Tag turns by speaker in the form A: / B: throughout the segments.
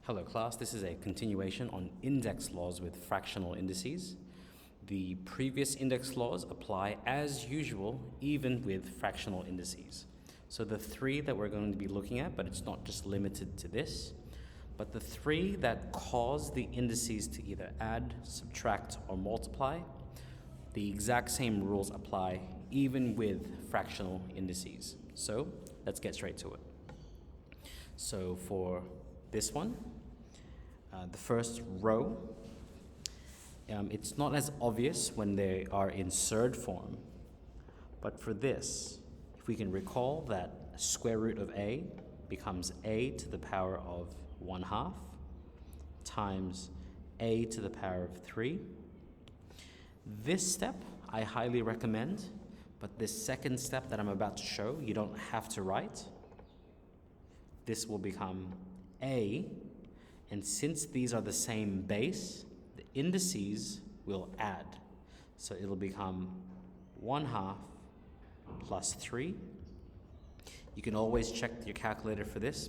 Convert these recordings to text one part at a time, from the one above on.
A: Hello class, this is a continuation on index laws with fractional indices. The previous index laws apply as usual even with fractional indices. So the three that we're going to be looking at, but it's not just limited to this, but the three that cause the indices to either add, subtract, or multiply, the exact same rules apply even with fractional indices. So let's get straight to it. So for this one, the first row, it's not as obvious when they are in surd form, but for this, if we can recall that square root of a becomes a to the power of 1/2 times a to the power of 3. This step I highly recommend, but this second step that I'm about to show, you don't have to write. This will become a, and since these are the same base, the indices will add. So it'll become 1/2 plus 3. You can always check your calculator for this,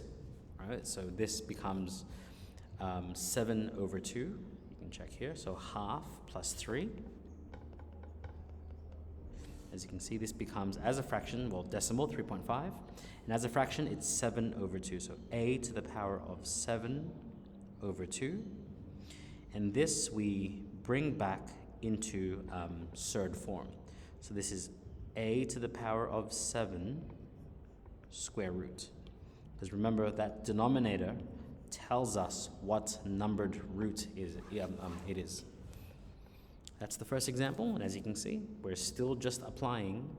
A: right? So this becomes 7/2. You can check here. So 1/2 plus 3. As you can see, this becomes, as a fraction, well, decimal, 3.5. And as a fraction, it's 7/2. So a to the power of 7/2. And this we bring back into surd form. So this is a to the power of 7 square root. Because remember, that denominator tells us what numbered root it is. That's the first example, and as you can see, we're still just applying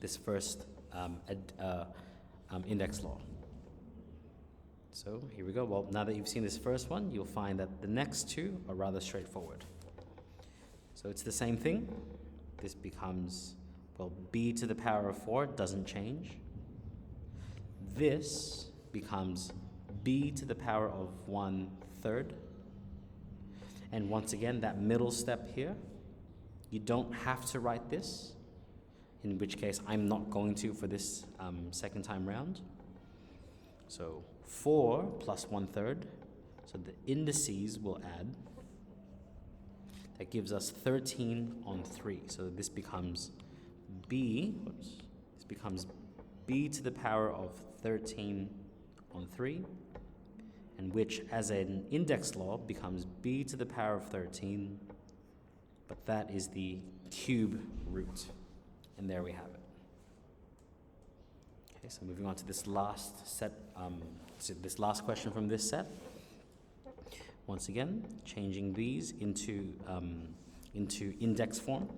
A: this first index law. So here we go. Well, now that you've seen this first one, you'll find that the next two are rather straightforward. So it's the same thing. This becomes, well, b to the power of 4 doesn't change. This becomes b to the power of 1/3. And once again, that middle step here, you don't have to write this, in which case I'm not going to for this second time round. So 4 plus 1/3, so the indices will add. That gives us 13/3. So this becomes b to the power of 13/3. And which, as an index law, becomes b to the power of 13, but that is the cube root. And there we have it. Okay, so moving on to this last set, this last question from this set. Once again, changing these into index form.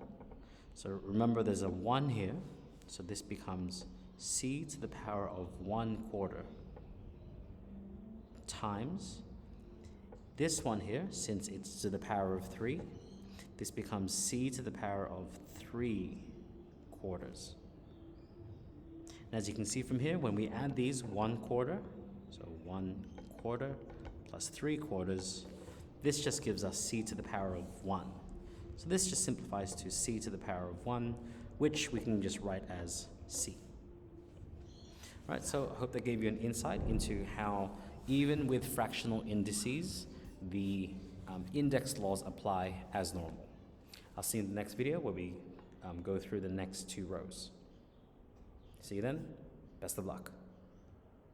A: So remember, there's a 1 here, so this becomes c to the power of 1/4 times this one here, since it's to the power of 3, this becomes c to the power of 3/4. And as you can see from here, when we add these 1/4, so 1/4 plus 3/4, this just gives us c to the power of 1. So this just simplifies to c to the power of 1, which we can just write as c. All right, so I hope that gave you an insight into how even with fractional indices, the index laws apply as normal. I'll see you in the next video where we go through the next 2 rows. See you then. Best of luck.